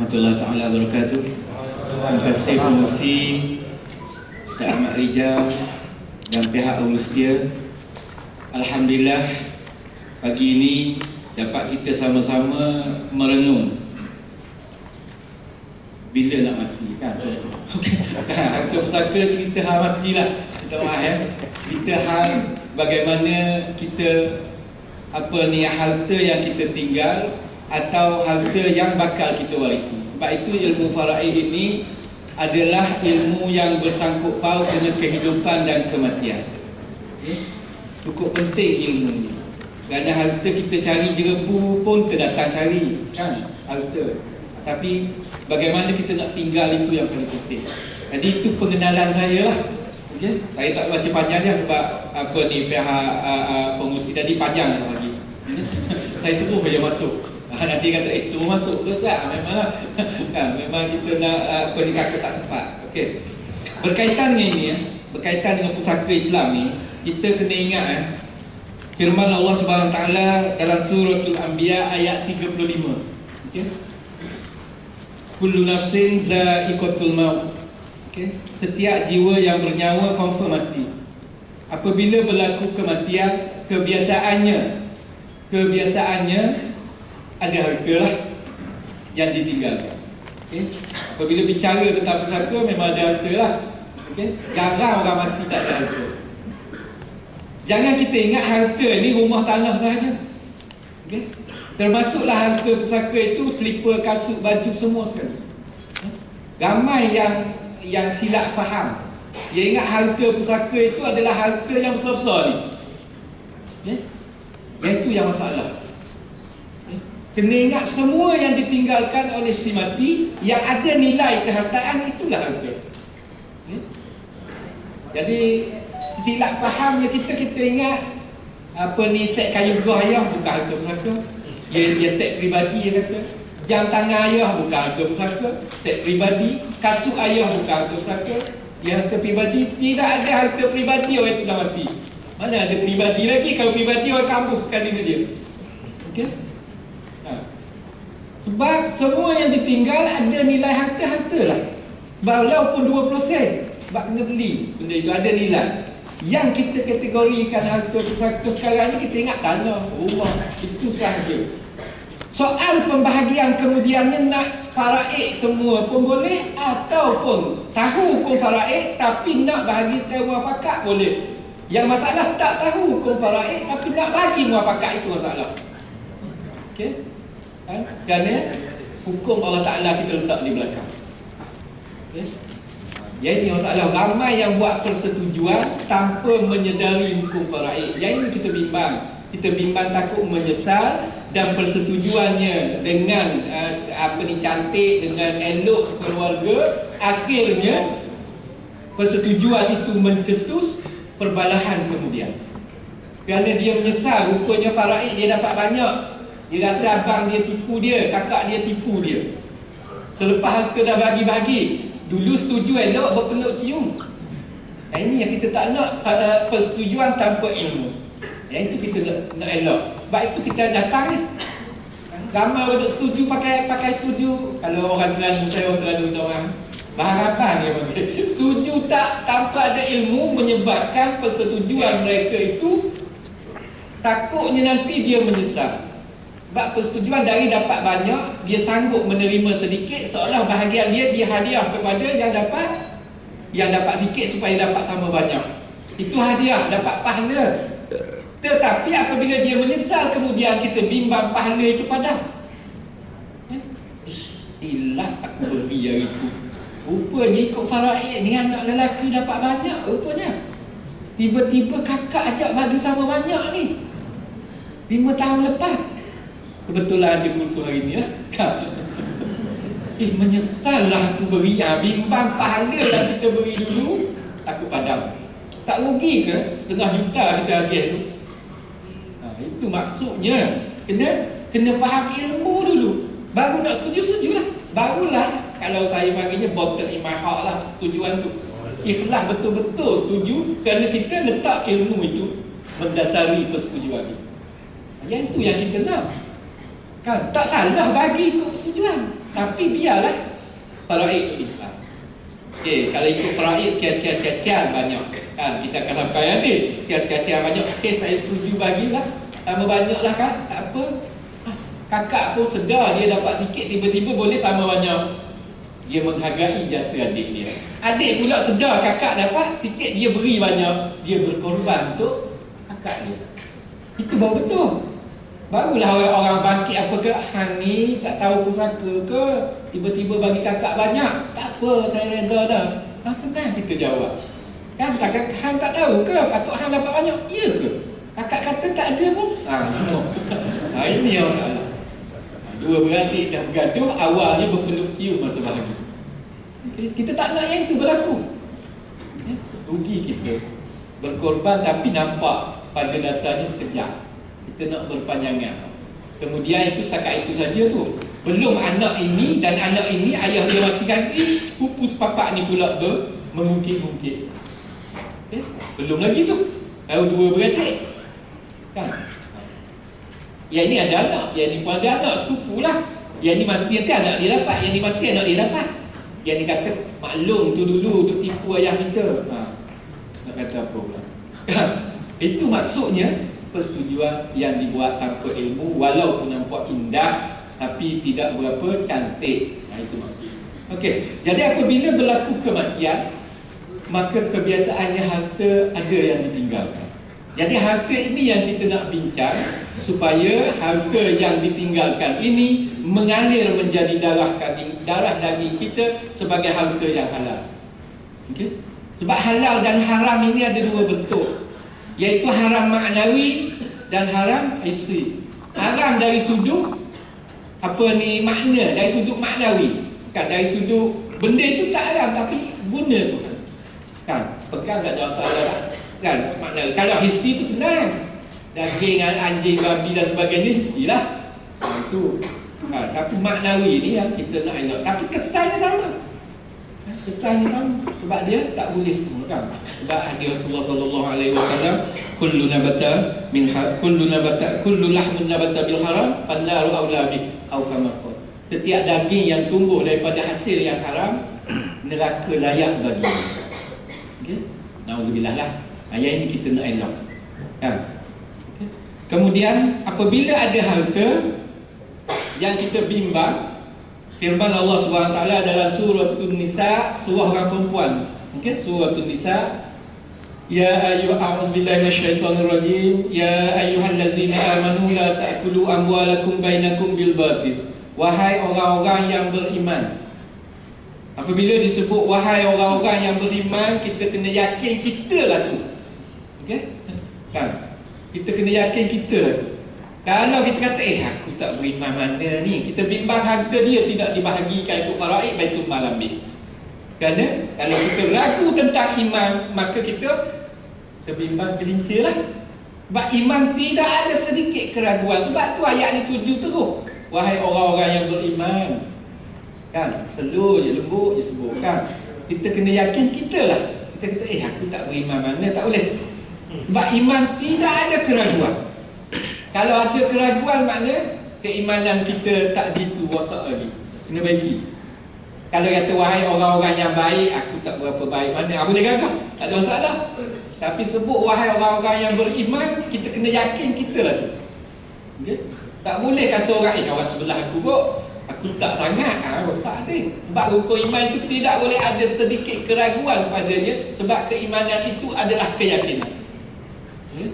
warahmatullahi taala wabarakatuh. Terima kasih pengurusi Ustaz Ahmad Rijal dan pihak Aulustia. Alhamdulillah pagi ini dapat kita sama-sama merenung bila nak mati kan. Harta pusaka cerita hal matilah. Kita faham cerita hal bagaimana kita harta yang kita tinggal atau harta yang bakal kita warisi. Sebab itu ilmu faraid ini adalah ilmu yang bersangkut paut dengan kehidupan dan kematian. Cukup penting ilmu ini. Kerana harta kita cari jerebu pun terdatang cari kan harta. Tapi bagaimana kita nak tinggal itu yang paling penting. Jadi itu pengenalan saya lah. Okay? Saya tak baca panjang je sebab pihak pengurusi tadi panjang lah lagi. Saya terus saja masuk. Nanti kata terus masuk ke Ustaz? Memang kan, memang kita nak kakak tak sempat. Okey. Berkaitan dengan ini berkaitan dengan pusaka Islam ni, kita kena ingat firman Allah Subhanahu taala dalam suratul Anbiya ayat 35. Okey. Kullu nafsin za'iqatul maut. Okay. Setiap jiwa yang bernyawa confirm mati. Apabila berlaku kematian, kebiasaannya ada harta lah yang ditinggalkan. Okay. Apabila bicara tentang pusaka memang ada harta lah. Okay. Jarang orang mati tak ada harta. Jangan kita ingat harta ni rumah tanah sahaja. Okay. Termasuklah harta pusaka itu selipar, kasut, baju semua sekali. Ramai yang silap faham. Dia ingat harta pusaka itu adalah harta yang besar-besar ni. Itu yang masalah. Kena ingat semua yang ditinggalkan oleh si mati yang ada nilai kehartaan itulah harta. Jadi silap fahamnya kita ingat set kayu gerah ayah bukan harta pusaka. Dia set peribadi dia kata. Jam tangan ayah bukan harta pusaka. Set peribadi. Kasut ayah bukan harta pusaka. Dia harta peribadi. Tidak ada harta peribadi orang itu dah mati. Mana ada peribadi lagi? Kalau peribadi orang kampus sekali dengan dia. Okey? Sebab semua yang ditinggal ada nilai harta-harta lah. Walaupun 20 sen. Sebab kena beli. Benda itu ada nilai. Yang kita kategorikan harta pusaka sekarang ni kita ingat tanah, rumah. Itu sahaja. Soal pembahagian kemudiannya nak faraid semua pun boleh, ataupun tahu hukum faraid tapi nak bahagi secara muafakat boleh. Yang masalah tak tahu hukum faraid tapi nak bagi muafakat, itu masalah. Okey? Kerana hukum Allah Ta'ala kita letak di belakang. Okey? Jadi masalah ramai yang buat persetujuan tanpa menyedari hukum faraid. Yang ini kita bimbang. Kita bimbang takut menyesal dan persetujuannya dengan cantik, dengan elok keluarga, akhirnya persetujuan itu mencetus perbalahan kemudian. Kerana dia menyesal, rupanya faraid dia dapat banyak. Dia rasa abang dia tipu dia, kakak dia tipu dia. Selepas harta dah bagi-bagi, dulu setuju elok, berpeluk cium. Ini yang kita tak nak, persetujuan tanpa ilmu. Yang itu kita nak elok. Sebab itu kita datang ni. Ramai orang duk setuju pakai setuju. Kalau orang Terengganu, saya orang Terengganu macam orang berharapan dia panggil. Setuju tak tanpa ada ilmu menyebabkan persetujuan mereka itu takutnya nanti dia menyesal. Sebab persetujuan dari dapat banyak, dia sanggup menerima sedikit, seolah bahagian dia hadiah kepada yang dapat sikit supaya dapat sama banyak. Itu hadiah, dapat pahala. Tetapi apabila dia menyesal, kemudian kita bimbang pahala itu padam. Silap aku beri hari itu. Rupanya ikut faraid ni anak lelaki dapat banyak rupanya. Tiba-tiba kakak ajak bagi sama banyak ni. 5 tahun lepas. Kebetulan ada kursus hari ni lah. Menyesallah aku beri. Bimbang pahala yang kita beri dulu, aku padam. Tak rugi ke setengah juta kita habis tu? Itu maksudnya. Kena faham ilmu dulu. Baru nak setuju lah. Barulah kalau saya panggilnya bottle in my heart lah setujuan tu. Ikhlas betul-betul setuju kerana kita letak ilmu itu mendasari persetujuan itu. Yang itu yang kita nak. Kan tak salah bagi ikut persetujuan. Tapi biarlah faraid kita. Okey, kalau ikut faraid sekian banyak kan, kita akan sampai nanti sekian banyak. Okey, saya setuju bagilah. Sama banyaklah kan, tak apa. Kakak pun sedar dia dapat sikit, tiba-tiba boleh sama banyak. Dia menghargai jasa adik dia. Adik pula sedar kakak dapat sikit, dia beri banyak. Dia berkorban untuk kakak dia. Itu baru betul. Barulah orang bangkit apa ke, hang ni tak tahu pusaka ke, tiba-tiba bagi kakak banyak. Tak apa, saya reda dah. Senang kita jawab. Kan hang tak tahu ke patut hang dapat banyak? Ya ke? Kakak kata tak ada pun. Ini yang masalah. Dua beradik dah bergaduh, awalnya berpeluk cium masa bahagia. Okay? Kita tak nak yang itu berlaku. Rugi kita. Berkorban tapi nampak pada dasarnya sekejap. Kita nak berpanjangan. Kemudian itu setakat itu saja tu. Belum anak ini dan anak ini ayah dia matikan, sepupu sepapak ni pula mengungkit-ungkit. Okay? Belum lagi tu. Tahu dua beradik. Kan? Yang ini ada anak, yang ini pun ada anak, sepupu lah. Yang ini mati nanti anak dia dapat, yang ini mati anak dia dapat. Yang ini kata maklum tu dulu duk tipu ayah kita. Nak kata apa pula? Itu maksudnya persetujuan yang dibuat tanpa ilmu, walaupun nampak indah tapi tidak berapa cantik. Itu maksudnya. Okey, jadi apabila berlaku kematian, maka kebiasaannya harta ada yang ditinggalkan. Jadi harta ini yang kita nak bincang, supaya harta yang ditinggalkan ini mengalir menjadi darah daging kita sebagai harta yang halal. Okay? Sebab halal dan haram ini ada dua bentuk, iaitu haram maknawi dan haram hissi. Haram dari sudut makna, dari sudut maknawi. Kan, dari sudut benda itu tak haram tapi guna tu kan. Pegang tak jawab soalan kan, makna. Kalau hissi itu senang, daging, anjing, babi dan sebagainya hissi lah. Itu tapi maknawi ni yang kita nak elok. Tapi kesannya sama. Kesannya sama. Sebab dia tak boleh semua kan. Sebab hadis Rasulullah sallallahu alaihi wasallam, kullu lahmun nabata bil haram fannaru aula bih atau kama qala. Setiap daging yang tumbuh daripada hasil yang haram, neraka layak bagi. Okey. Nauzubillah lah. Ayat ini kita nak elok kan? Okay. Kemudian apabila ada harta yang kita bimbang, firman Allah SWT dalam surah An-Nisa, surah orang perempuan. Okay? Surah An-Nisa, ya a'udzubillahi minasyaitonirrajim, ya ayyuhallazina amanu la ta'kulu amwalakum bainakum bil batil. Wahai orang-orang yang beriman. Apabila disebut wahai orang-orang yang beriman, kita kena yakin kita lah tu. Okay? Kan? Kita kena yakin kita lah tu. Kalau kita kata aku tak beriman mana ni, kita bimbang harta dia tidak dibahagikan ikut faraid, baitul mal ambil. Kerana kalau kita ragu tentang iman, maka kita terbimbang gelincir lah. Sebab iman tidak ada sedikit keraguan. Sebab tu ayat ni tuju terus, wahai orang-orang yang beriman. Kan, slow je, lembut je sebut kan. Kita kena yakin kita lah. Kita kata aku tak beriman mana, tak boleh. Sebab iman tidak ada keraguan. Kalau ada keraguan, makna keimanan kita tak gitu wasak lagi. Kena baiki. Kalau kata wahai orang-orang yang baik, aku tak berapa baik mana, aku boleh gagah, tak ada masalah. Tapi sebut wahai orang-orang yang beriman, kita kena yakin kita lah tu. Okay? Tak boleh kata orang orang sebelah aku kok, aku tak sangat, rosak ni. Sebab rukun iman itu tidak boleh ada sedikit keraguan padanya. Sebab keimanan itu adalah keyakinan. Okay?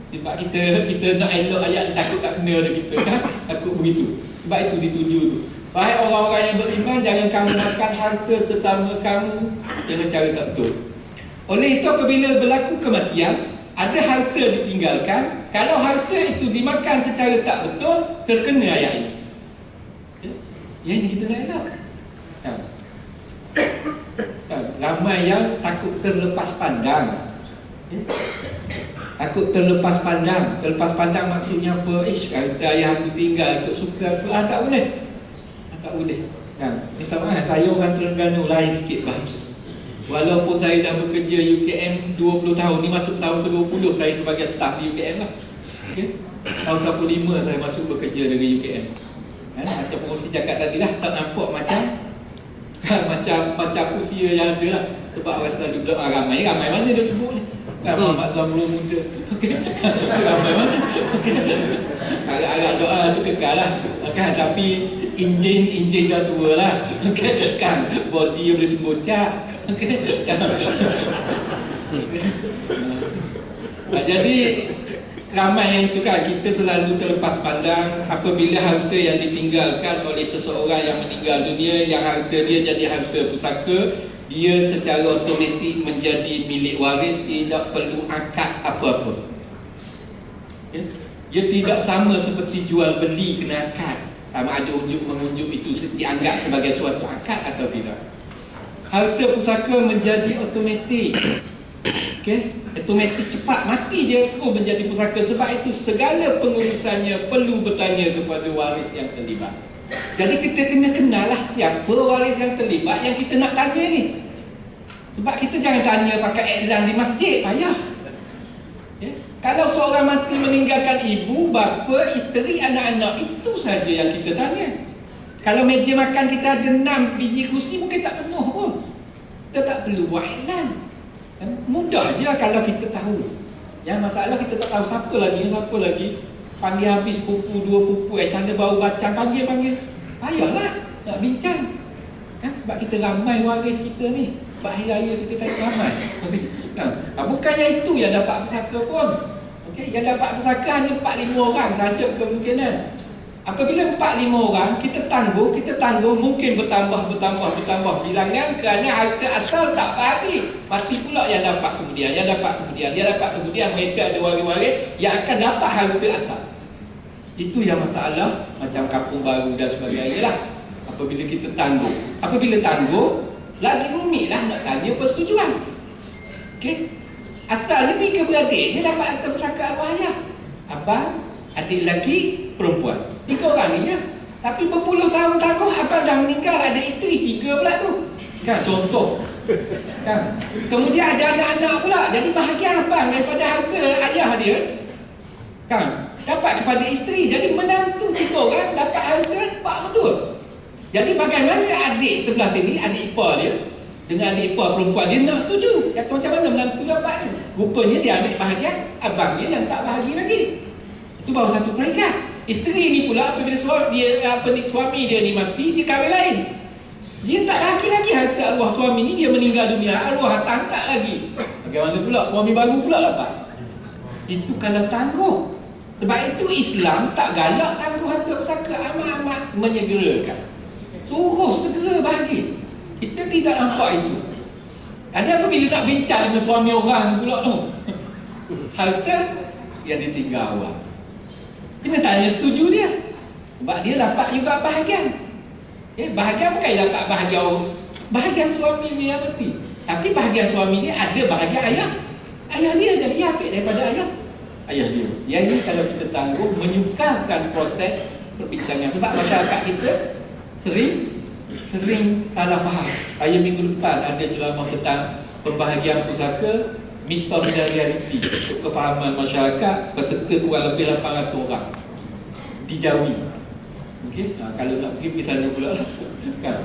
Sebab kita nak elok ayat ni, takut tak kena ada kita kan? Takut begitu. Sebab itu dituju tu. Wahai orang-orang yang beriman, jangan kamu makan harta sesama kamu dengan cara tak betul. Oleh itu apabila berlaku kematian, ada harta ditinggalkan. Kalau harta itu dimakan secara tak betul, terkena ayat ini. Yang ini kita nak elok. Ramai yang takut terlepas pandang. Takut terlepas pandang. Terlepas pandang maksudnya apa? Harta ayah aku tinggal, ikut suka aku. Tak boleh. Tak boleh. Minta maaf, saya orang Terengganu lain sikit bahasa. Walaupun saya dah bekerja UKM 20 tahun, ni masuk tahun ke-20 saya sebagai staff di UKM lah. Okay? Tahun 95 saya masuk bekerja dengan UKM. Macam pengurusi cakap tadi lah, tak nampak macam macam usia yang ada lah. Sebab orang selalu bilang ramai mana dia sebut ni kan, Muhammad Zamrul muda. Ramai mana. Agak-agak doa tu kekal lah kan, tapi enjin dah tua lah kan, body boleh sembocak kan. Jadi ramai yang itu kan, kita selalu terlepas pandang apabila harta yang ditinggalkan oleh seseorang yang meninggal dunia, yang harta dia jadi harta pusaka, dia secara otomatik menjadi milik waris, tidak perlu akad apa-apa. Dia tidak sama seperti jual beli kena akad, sama ada unjuk-mengunjuk itu dianggap sebagai suatu akad atau tidak. Harta pusaka menjadi otomatik. Otomatik cepat mati dia terus menjadi pusaka. Sebab itu segala pengurusannya perlu bertanya kepada waris yang terlibat. Jadi kita kena kenal lah siapa waris yang terlibat yang kita nak tanya ni. Sebab kita jangan tanya pakai iklan di masjid, payah. Kalau seorang mati meninggalkan ibu, bapa, isteri, anak-anak, itu saja yang kita tanya. Kalau meja makan kita ada 6 biji kursi, mungkin tak penuh pun. Kita tak perlu buat iklan. Mudah je kalau kita tahu. Yang masalah kita tak tahu siapa lagi. Panggil habis pupu, 2 pupu, sana baru bacang, panggil. Payahlah nak bincang kan? Sebab kita ramai waris kita ni. Sebab hari raya kita tak ramai kan? Bukannya itu yang dapat pusaka pun. Yang dapat pusaka hanya 4-5 orang saja kemungkinan. Apabila 4-5 orang kita tangguh mungkin bertambah bilangan, kerana harta asal tak bahagi. Masih pula yang dapat kemudian, mereka ada waris-waris yang akan dapat harta asal. Itu yang masalah macam kampung baru dan sebagainya lah. Apabila kita tangguh, lagi rumit lah nak tanya persetujuan. Asal ni 3 beradik je dapat harta pusaka arwah ayah. Abang, adik lelaki, perempuan. 3 orang ni je. Tapi berpuluh tahun tangguh, abang dah meninggal, ada isteri 3 pula tu kan, contoh kan. Kemudian ada anak-anak pula. Jadi bahagian abang daripada harta ayah dia kan, dapat kepada isteri. Jadi menantu 3 orang dapat harta 4 betul. Jadi bagaimana adik sebelah sini, adik ipar dia dengan adik ipar perempuan dia nak setuju? Kata macam mana menantu dapat ni? Rupanya dia ambil bahagian abang dia yang tak bahagi lagi. Itu baru satu peringkat. Isteri ni pula apabila suami dia ni mati, dia kahwin lain. Dia tak lagi harta arwah suami ni, dia meninggal dunia, arwah tak lagi. Bagaimana pula suami baru pula dapat? Itu kalau tangguh. Sebab itu Islam tak galak tangguh harta pusaka, amat-amat menyegerakan. Suruh segera bahagi. Kita tidak nampak itu. Ada apabila nak bincang dengan suami orang pula tu, harta yang ditinggal awak, kena tanya setuju dia. Sebab dia dapat juga bahagian. Bahagian bukan dapat bahagian suami dia yang mati. Tapi bahagian suami dia ada bahagian ayah dia. Jadi dia ambil daripada ayah dia. Yang ini kalau kita tangguh menyukarkan proses perbincangan. Sebab masyarakat kita sering salah faham. Saya minggu depan ada ceramah tentang pembahagian pusaka, mitos dan realiti, untuk kefahaman masyarakat. Peserta kurang lebih 800 orang di Jawi. Kalau nak pergi sana pula lah kan?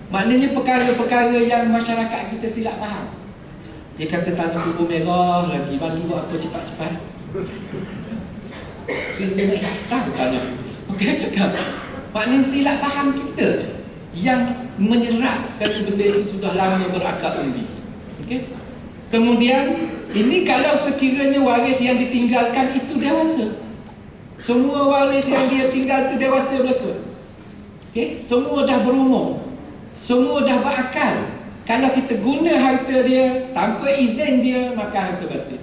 Maknanya perkara-perkara yang masyarakat kita silap faham. Dia kata tanah kubur merah lagi, bagi buat apa cepat-cepat? Dia nak tahu tanah. Kan? Maknanya silap faham kita yang menyerap kerana benda itu sudah lama berakar umbi. Kemudian ini kalau sekiranya waris yang ditinggalkan itu dewasa, semua waris yang dia tinggal itu dewasa betul. Semua dah berumur, semua dah berakal. Kalau kita guna harta dia tanpa izin dia, maka harta batil.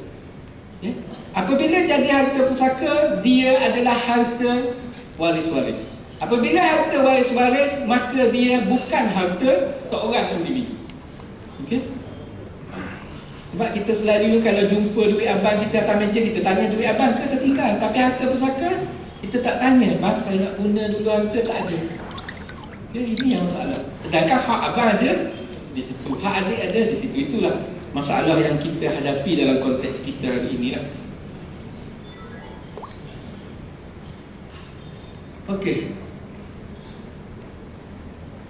Apabila jadi harta pusaka, dia adalah harta waris-waris. Apabila harta waris-waris, maka dia bukan harta seorang individu. Sebab kita selalu kalau jumpa duit abang kita atas meja, kita tanya duit abang ke tertinggal. Tapi harta pusaka, kita tak tanya, bang saya nak guna dulu harta, tak ada. Ini yang masalah. Sedangkan hak abang ada di situ, hak adik ada di situ. Itulah masalah yang kita hadapi dalam konteks kita hari ini lah.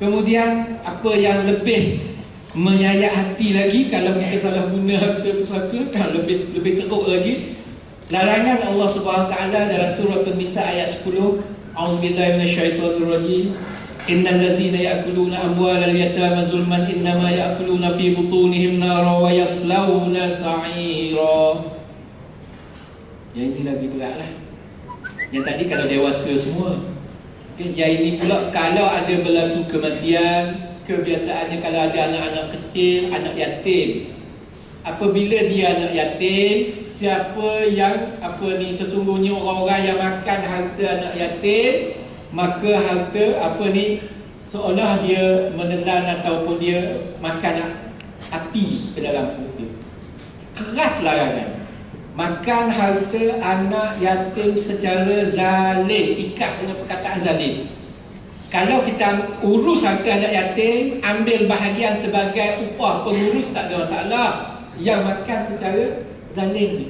Kemudian apa yang lebih menyayat hati lagi kalau kita salah guna harta pusaka, kan lebih teruk lagi. Larangan Allah Subhanahu taala dalam surah An-Nisa ayat 10. A'udzubillahi minasyaitonirrajim. Innal ladzina ya'kuluna amwalal yatama zulman innama ya'kuluna fi butunihim nara wa yaslawna sa'ira. Yang ini lebih beratlah. Yang tadi kalau dewasa semua. Yang ini pula kalau ada berlaku kematian, kebiasaannya kalau ada anak-anak kecil, anak yatim. Apabila dia anak yatim, siapa yang sesungguhnya orang-orang yang makan harta anak yatim, maka harta seolah dia menelan ataupun dia makan api ke dalam perut dia. Keras larangan. Makan harta anak yatim secara zalim, ikat dengan perkataan zalim. Kalau kita urus harta anak yatim, ambil bahagian sebagai upah pengurus, tak ada masalah. Yang makan secara zalim ni,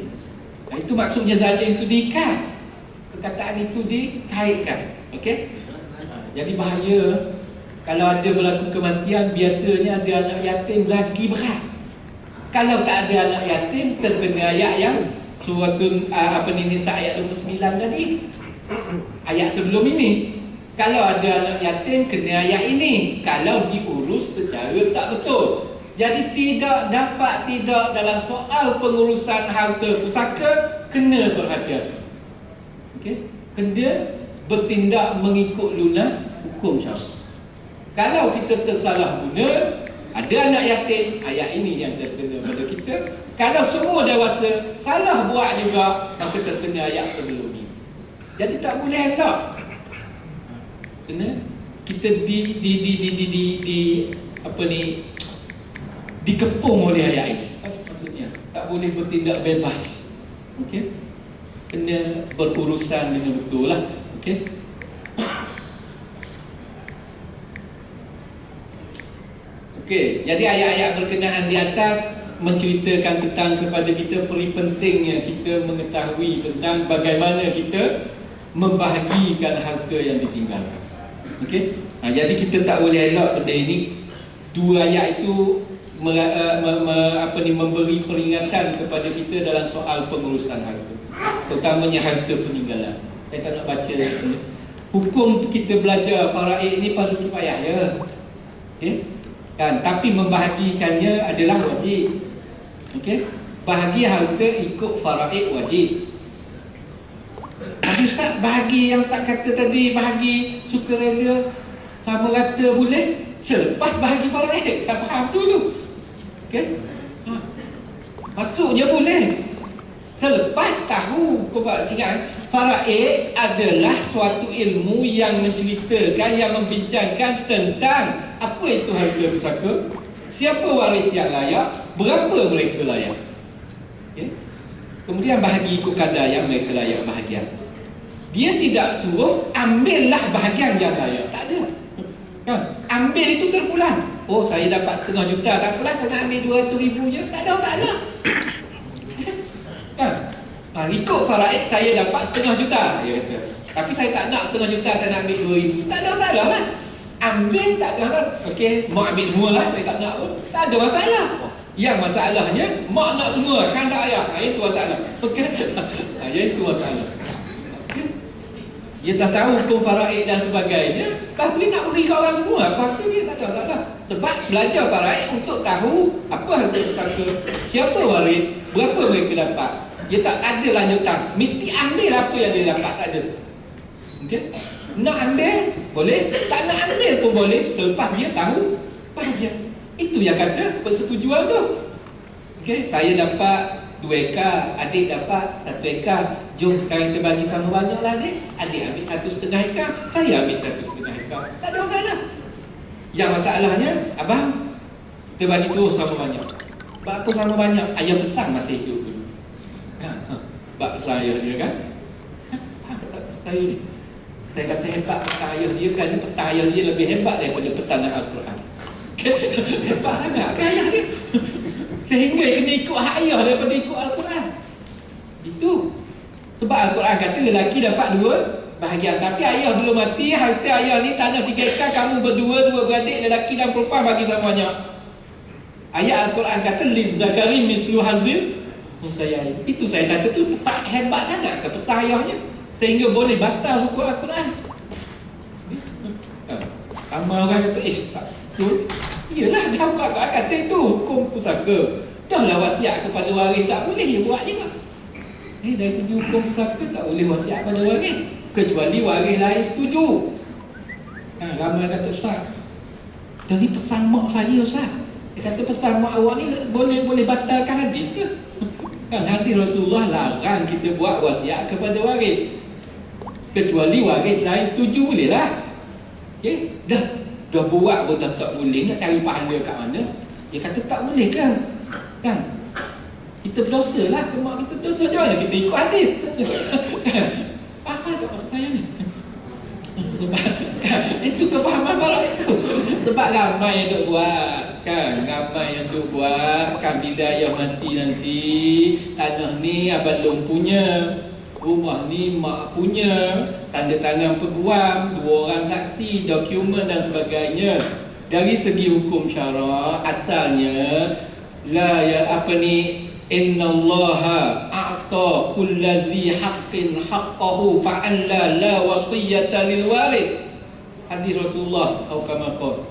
itu maksudnya zalim itu diikat, perkataan itu dikaitkan. Okey? Jadi bahaya. Kalau ada berlaku kematian, biasanya ada anak yatim lagi berat. Kalau tak ada anak yatim, terkena ayat yang surah Nisa ayat 29 tadi. Ayat sebelum ini. Kalau ada anak yatim, kena ayat ini. Kalau diurus secara tak betul. Jadi tidak dalam soal pengurusan harta pusaka, kena berhati-hati. Okey? Kena bertindak mengikut lunas hukum syar'i. Kalau kita tersalah guna, ada anak yatim, ayat ini yang terkena pada kita. Kalau semua dewasa salah buat juga, maka terkena ayat sebelum ini. Jadi tak boleh elak. Kena kita dikepung oleh ayat ini. Maksudnya tak boleh bertindak bebas. Okey? Kena berurusan dengan betul lah. Okey? Okey, jadi ayat-ayat berkenaan di atas menceritakan tentang kepada kita peri pentingnya kita mengetahui tentang bagaimana kita membahagikan harta yang ditinggalkan. Okey? Jadi kita tak boleh elak benda ini. Dua ayat itu memberi peringatan kepada kita dalam soal pengurusan harta, terutamanya harta peninggalan. Saya tak nak baca ni. Hukum kita belajar faraid ni fardu kifayah ya. Okey? Kan, tapi membahagikannya adalah wajib. Okey? Bahagi harta ikut faraid wajib. Tapi Ustaz, bahagi yang Ustaz kata tadi, bahagi sukarela sama rata boleh selepas bahagi faraid. Tak faham tu dulu. Okey? Maksudnya boleh selepas tahu. Ingat, faraid adalah suatu ilmu yang menceritakan, yang membincangkan tentang apa itu harta pusaka, siapa waris yang layak, berapa mereka layak. Okay? Kemudian bahagi ikut kadar yang mereka layak bahagian. Dia tidak suruh ambillah bahagian yang layak, tak ada. Kan? Ambil itu terpulang. Oh, saya dapat 500,000 juta, tak apalah, saya nak ambil 200,000 je, tak ada masalah. Kan? Ikut faraid saya dapat 500,000 juta, dia kata. Tapi saya tak nak 500,000 juta, saya nak ambil 2,000. Tak ada masalah lah. Ambil tak ada masalah. Okey, mak ambil semualah, saya tak nak pun. Tak ada masalah. Yang masalahnya mak nak semua, kan tak ayah. Itu masalah. Okey. Itu masalah. Okay. Dia dah tahu hukum faraid dan sebagainya, tapi nak beri ke orang semua. Pasti dia tak ada masalah. Sebab belajar faraid untuk tahu apa harta pusaka, siapa waris, berapa mereka dapat. Dia tak ada lanjutan. Mesti ambil apa yang dia dapat, tak ada. Okey. Nak ambil boleh, tak nak ambil pun boleh selepas dia tahu bahagian. Itu yang kata persetujuan tu. Okey, saya dapat 2 ekar, adik dapat 1 ekar. Jom sekarang kita bagi sama banyaklah adik. Adik ambil 1,5 ekar, saya ambil 1,5 ekar. Tak ada masalah. Yang masalahnya, abang, kita bagi tu sama banyak. Bak apa sama banyak? Ayah besar masih hidup dulu. Bak besar ayah dia kan? Saya ni. Saya kata hebat pesan ayah dia kerana pesan ayah dia lebih hebat daripada pesanan Al-Quran. Hebat sangat kan ayah dia. Sehingga kena ikut hak ayah daripada ikut Al-Quran. Itu. Sebab Al-Quran kata lelaki dapat 2 bahagian. Tapi ayah belum mati, harta ayah ni tanah 3 ekar, kamu berdua, 2 beradik, lelaki dan perempuan, bagi semuanya. Ayat Al-Quran kata lizzakari mislu hazil unsayain. Itu saya kata tu hebat sangat ke pesan ayahnya, sehingga boleh batal hukum Al-Quran. Ramai orang kata tak betul. Iyalah, dah hukum Al-Quran kata itu hukum pusaka. Dahlah wasiat kepada waris tak boleh, dia buat je. Dari segi hukum pusaka tak boleh wasiat pada waris, kecuali waris lain setuju. Ramai kata Ustaz, tadi pesan mak saya Ustaz, dia kata pesan mak awak ni boleh batalkan hadis ke? Kan hadis Rasulullah larang kita buat wasiat kepada waris, kecuali waris lain setuju, boleh lah. Okay? Dah buat pun tak boleh, nak cari pahala kat mana? Dia kata tak boleh kan? Kita berdosa lah, mak kita berdosa, macam mana kita ikut hadis? Faham tak maksud saya ni? Sebab itu kefahaman barat itu. Sebab ramai yang duk buat kan, ramai yang duk buat kan, bila ayah mati nanti tanah ni abang long punya, rumah ni mak punya, tanda tangan peguam, 2 orang saksi, dokumen dan sebagainya. Dari segi hukum syarak asalnya la innallaha a'ta kullazi haqqin haqqahu fa'alla la wasiyata lil waris. Hadis Rasulullah atau kama qala.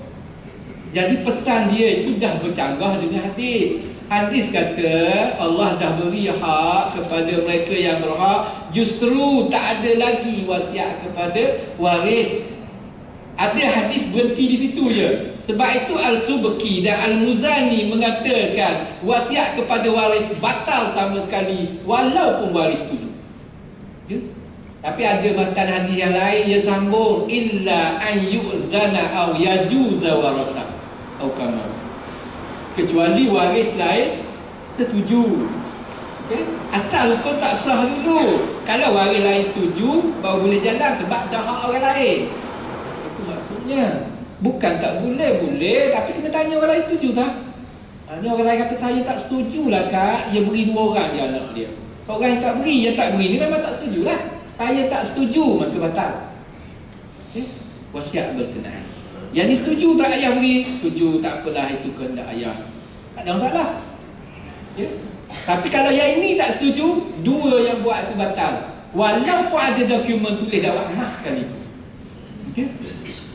Jadi pesan dia itu dah bercanggah dengan hadis. Hadis kata Allah dah beri hak kepada mereka yang berhak, justru tak ada lagi wasiat kepada waris. Ada hadis berhenti di situ je. Sebab itu Al-Subki dan Al-Muzani mengatakan wasiat kepada waris batal sama sekali walaupun waris setuju. Ya? Tapi ada matan hadis yang lain, ia sambung illa an yu'zana aw yajuza warasa atau kama, kecuali waris lain setuju. Okay? Asal hukum tak sah dulu. Kalau waris lain setuju baru boleh jalan, sebab dah hak orang lain. Itu maksudnya. Bukan tak boleh, boleh, tapi kena tanya orang lain setuju tak? Ni orang lain kata saya tak setujulah kak, dia beri 2 orang je anak dia. Seorang yang tak beri, yang tak beri ni memang tak setujulah. Saya tak setuju, maka batal. Okay? Wasiat berkenaan. Yang ni setuju tak ayah beri? Setuju, tak apalah, itu kehendak ayah. Tak ada masalah. Okay? Tapi kalau yang ini tak setuju, 2 yang buat itu batal. Walaupun ada dokumen tulis dakwah emas sekalipun. Okay?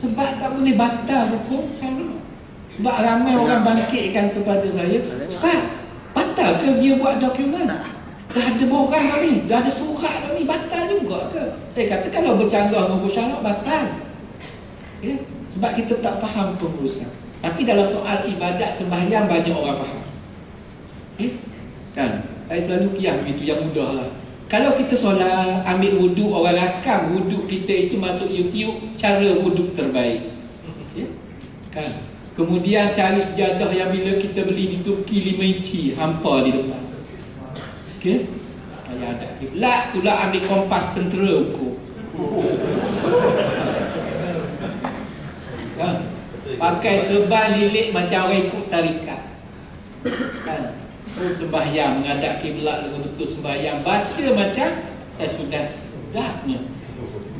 Sebab tak boleh batal hukum syarak. Sebab ramai orang bangkitkan kepada saya, Ustaz, batal ke dia buat dokumen? Dah ada borang dah ni, dah ada surat dah ni, batal juga ke? Saya kata kalau bercanggah dengan hukum syarak, batal. Okay? Sebab kita tak faham pengurusan. Tapi dalam soal ibadat sembahyang banyak orang faham. Okay? Kan? Saya selalu kiyah begitu, yang mudah lah. Kalau kita solat, ambil wuduk, orang rakam wuduk kita itu masuk YouTube, cara wuduk terbaik. Ya? Kan? Kemudian cari sejadah yang bila kita beli di Turki 5 inci, hampa di depan. Okey? Saya ada kiblat, pula ambil kompas tentera ukur. Kan? Pakai serban lilit macam orang ikut tarikat. Kan? Sembahyang, menghadap kiblat dengan betul sembahyang, baca macam saya sudah sedapnya.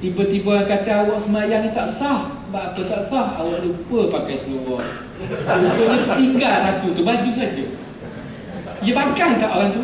Tiba-tiba kata awak sembahyang ni tak sah. Sebab apa tak sah? Awak lupa pakai seluar. Rupanya tinggal satu tu, baju saja. Dia makan tak orang tu?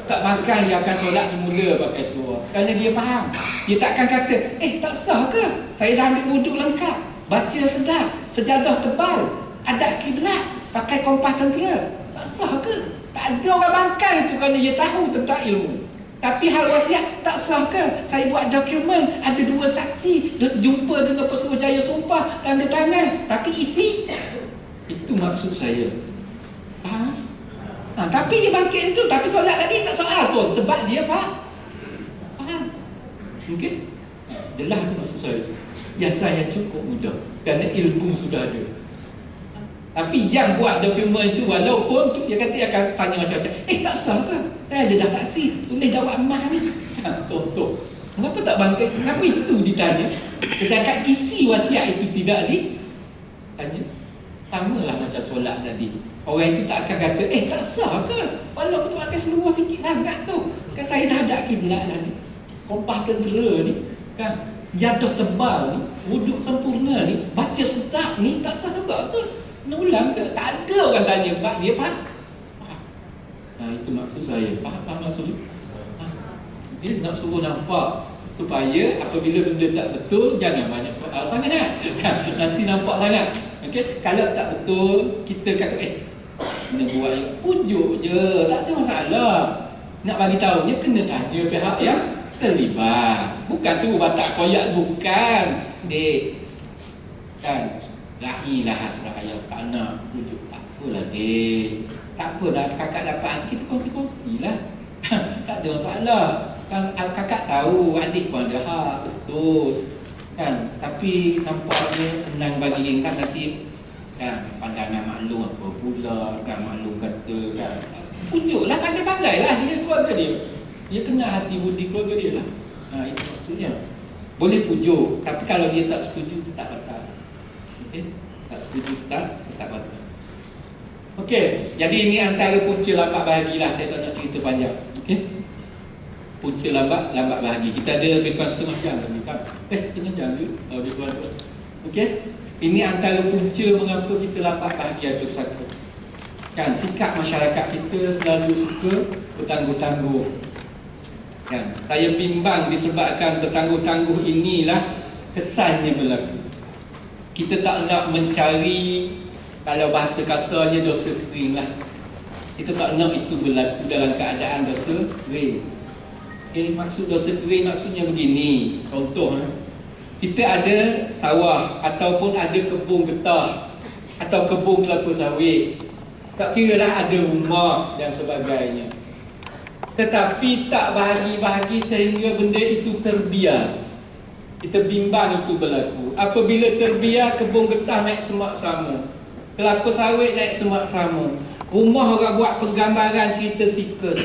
Tak makan, dia akan solat semula pakai seluar. Kerana dia faham. Dia takkan kata, tak sah ke? Saya dah ambil wuduk lengkap, baca sedap, sejadah tebal, hadap kiblat, pakai kompas tentera. Tak sah ke? Tak ada orang bangkai itu kerana dia tahu tentang ilmu. Tapi hal wasiat tak sah ke? Saya buat dokumen, ada 2 saksi, jumpa dengan Pesuruhjaya sumpah, tanda tangan, tapi isi. Itu maksud saya. Faham? Tapi dia bangkit itu, tapi solat tadi tak soal pun, sebab dia faham. Mungkin? Jelas itu maksud saya. Biasanya cukup mudah, kerana ilmu sudah ada. Tapi yang buat dokumen itu, walaupun tu dia kata dia akan tanya macam-macam, tak sah ke? Saya ada dah saksi, tulis dakwah emas ni. Contoh. Kenapa tak bangkit? Kenapa itu ditanya? Sedangkan isi wasiat itu tidak ditanya. Samalah macam solat tadi. Orang itu tak akan kata, tak sah ke? Walaupun tu pakai seluar sikit sangat tu. Kan saya dah ada kiblat dah ni. Kompas tentera ni. Kan? jadah tebal ni, wuduk sempurna ni, baca sedap ni, tak sah juga ke? Nak ulang ke? Tak ada orang tanya. Dia faham? Itu maksud saya. Faham maksud dia? Dia nak suruh nampak supaya apabila benda tak betul, jangan banyak soal sangat. Nanti nampak sangat. Okay? Kalau tak betul, kita kata kena buat yang pujuk je, tak ada masalah. Nak bagi tahu dia kena tanya pihak yang terlibat. Bukan tu batak koyak, bukan. Dek, kan, rahilah hasrah ayah tak nak pujuk. Tak apalah dek, tak apalah, kakak dapat nanti kita kongsi-kongsi lah. Tak ada masalah. Kan kakak tahu adik pun ada hak, betul kan, tapi nampaknya senang bagi ingat nanti kan, pandangan maklum apa pula kan, maklum kata kan, pujuklah, pandai-pandai lah dia, keluarga dia kena hati budi keluarga dia lah. Itu maksudnya. Boleh pujuk, tapi kalau dia tak setuju, tak batal. Okey, tak setuju, tak batal. Okey, jadi ini antara punca lambat bahagilah, saya tak nak cerita panjang. Okey, punca lambat bahagi. Kita ada lebih kurang setengah jam lagi kan? Setengah jam je. Lebih kurang tu. Okey. Ini antara punca mengapa kita lambat bahagia tu satu. Kan, sikap masyarakat kita selalu suka bertangguh-tangguh. Kan? Saya bimbang disebabkan bertangguh-tangguh inilah kesannya berlaku. Kita tak nak mencari, kalau bahasa kasarnya, dosa kering lah. Kita tak nak itu berlaku dalam keadaan dosa kering. Maksud dosa kering maksudnya begini. Contoh, kita ada sawah ataupun ada kebun getah atau kebun kelapa sawit. Tak kira lah ada rumah dan sebagainya. Tetapi tak bahagi-bahagi sehingga benda itu terbiar. Kita bimbang itu berlaku. Apabila terbiar, kebun getah naik semak sama, kelapa sawit naik semak sama, rumah orang buat penggambaran cerita sikus.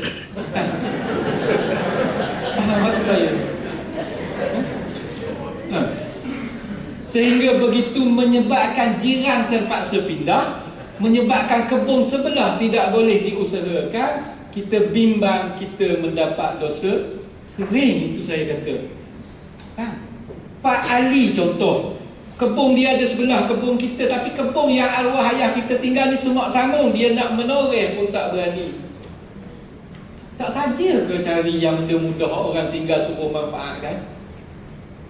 Faham maksud saya? Sehingga begitu menyebabkan jiran terpaksa pindah, menyebabkan kebun sebelah tidak boleh diusahakan. Kita bimbang kita mendapat dosa kering, itu saya kata. Pak Ali contoh, kebun dia ada sebelah kebun kita, tapi kebun yang arwah ayah kita tinggal di semak sama, dia nak menoreh pun tak berani. Tak saja ke cari yang mudah-mudah orang tinggal suruh manfaatkan?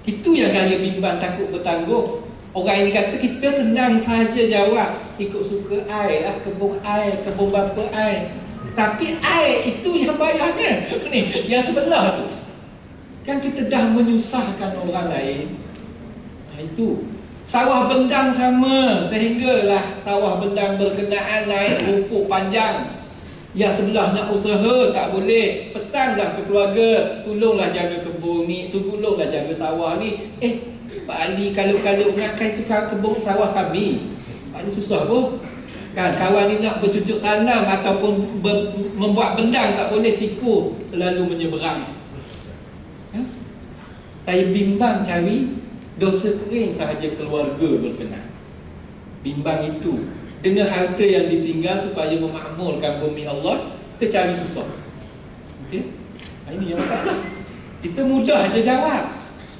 Itu yang saya bimbang, takut bertangguh. Orang ini kata kita senang saja jawab, ikut suka air lah, kebun air, kebun bapa air. Tapi air itu yang bayarnya ni, yang sebelah tu. Kan kita dah menyusahkan orang lain. Itu sawah bendang sama, sehinggalah sawah bendang berkenaan naik rumput panjang. Yang sebelah nak usaha tak boleh. Pesanlah ke keluarga, tolonglah jaga kebun ni, tolonglah jaga sawah ni. Pak Ali kalau ngakai tukang kebun sawah kami, Pak Ali susah pun. Kan kawan ni nak bercucuk tanam ataupun membuat bendang tak boleh, tikus selalu menyeberang. Saya bimbang cari dosa kering sahaja keluarga berkenaan. Bimbang itu. Dengan harta yang ditinggal supaya memakmurkan bumi Allah, kita cari susah. Okey? Ini yang masalah. Kita mudah aja jawab.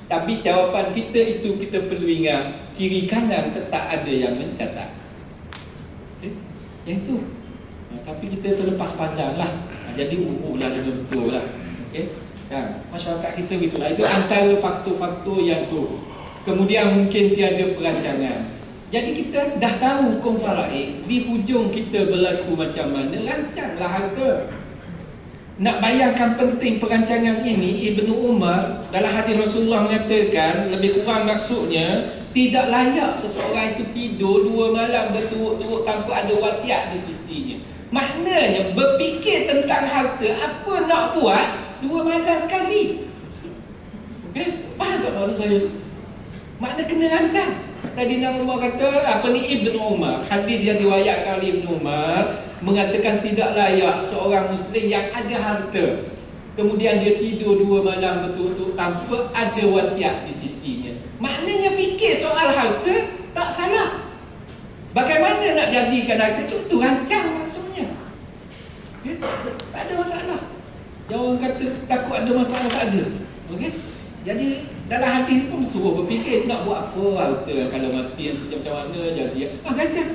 Tapi jawapan kita itu kita perlu ingat, kiri kanan tetap ada yang mencatat. Okay? Yang itu. Tapi kita terlepas pandang lah. Jadi lah dengan betul lah. Okay? Kan? Masyarakat kita gitulah. Itu antara faktor-faktor yang tu. Kemudian mungkin tiada perancangan. Jadi kita dah tahu hukum faraid, di hujung kita berlaku macam mana, rancanglah harta. Nak bayangkan penting perancangan ini, Ibnu Umar dalam hadis Rasulullah mengatakan, lebih kurang maksudnya, tidak layak seseorang itu tidur 2 malam berturut-turut tanpa ada wasiat di sisinya. Maknanya berfikir tentang harta, apa nak buat 2 malam sekali. Okay? Faham tak maksud saya tu? Makna kena rancang. Tadi Nabi Umar kata, apa ni, Ibnu Umar, hadis yang diwayatkan oleh Ibnu Umar mengatakan tidak layak seorang muslim yang ada harta kemudian dia tidur 2 malam betul-betul tanpa ada wasiat di sisinya. Maknanya fikir soal harta tak salah. Bagaimana nak jadikan harta itu rancang maksudnya. Okay? Tak ada masalah. Jangan orang kata takut ada masalah, tak ada. Okey? Jadi dalam hati pun suruh berfikir nak buat apa harta kalau mati nanti macam mana jadi. Gajah.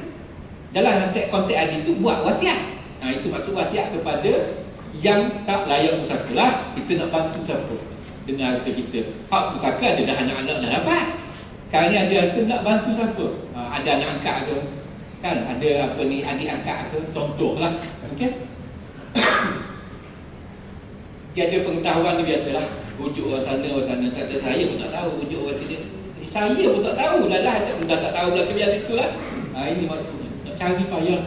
Dalam konteks hadis tu buat wasiat. Itu maksud wasiat kepada yang tak layak pusaka lah. Kita nak bantu siapa dengan harta kita. Hak pusaka ada dah, anak-anak dah dapat. Sekarang ni ada harta nak bantu siapa? Ada anak angkat ke? Kan ada apa ni, adik angkat ke? Contohlah. Okey. Dia ada pengetahuan ni biasalah. Rujuk orang sana. Kata saya pun tak tahu rujuk orang sini. Saya pun tak tahu. Dah tak tahu belakang biasa itulah. Ini maksudnya. Nak cari payah.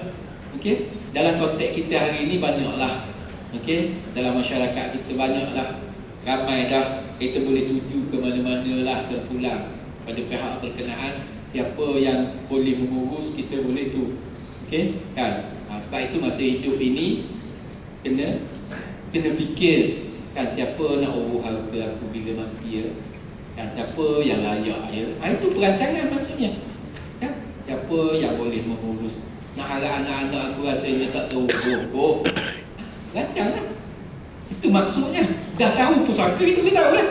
Okey. Dalam konteks kita hari ini banyaklah. Okey. Dalam masyarakat kita banyaklah. Ramai dah. Kita boleh tuju ke mana-mana lah terpulang pada pihak berkenaan. Siapa yang boleh mengurus, kita boleh tu. Okey. Kan. Sebab itu masa hidup ini kena fikir kan siapa nak urus harta aku bila mati ya. Kan siapa yang layak ya. Itu perancangan maksudnya. Kan? Siapa yang boleh mengurus. Nak harap anak-anak aku rasanya tak tahu rancanglah. Itu maksudnya. Dah tahu pusaka itu boleh tahu lah.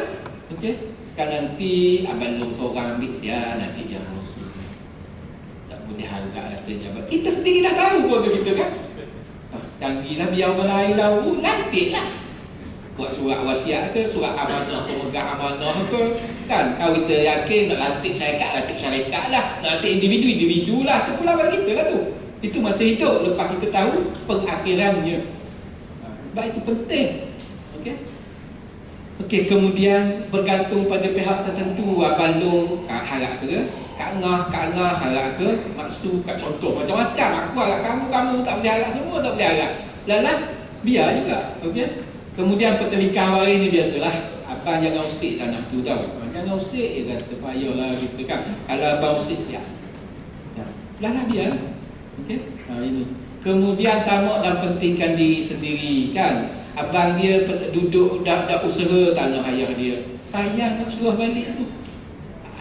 Okey. Kan nanti abang long seorang ambil dia nanti dia musuh. Tak boleh harap rasanya abang. Kita sendiri dah tahu keluarga kita kan. Canggihlah biar orang lain lalu nantilah. Buat surat wasiat ke, surat amanah, pemegang amanah ke. Kan, kalau kita yakin nak lantik syarikat lah. Nak lantik individu lah. Itu pula pada kita lah tu. Itu masa hidup, lepas kita tahu pengakhirannya. Sebab itu penting. Okey, kemudian bergantung pada pihak tertentu. Abang Long harap ke, Kak Ngah harap ke, maksud kat contoh macam-macam. Aku harap kamu tak boleh harap semua, tak boleh harap. Lalah, biar juga. Okey. Kemudian pertelingkah waris ni biasalah. Abang jangan usik tanah tu tau. Jangan usik, dia kata payahlah gitu kan. Kalau abang usik siap. Lalah biar. Okey. Ini. Kemudian tamak dan pentingkan diri sendiri kan. Abang dia duduk dah usaha tanah ayah dia. Sayang nak suruh balik tu.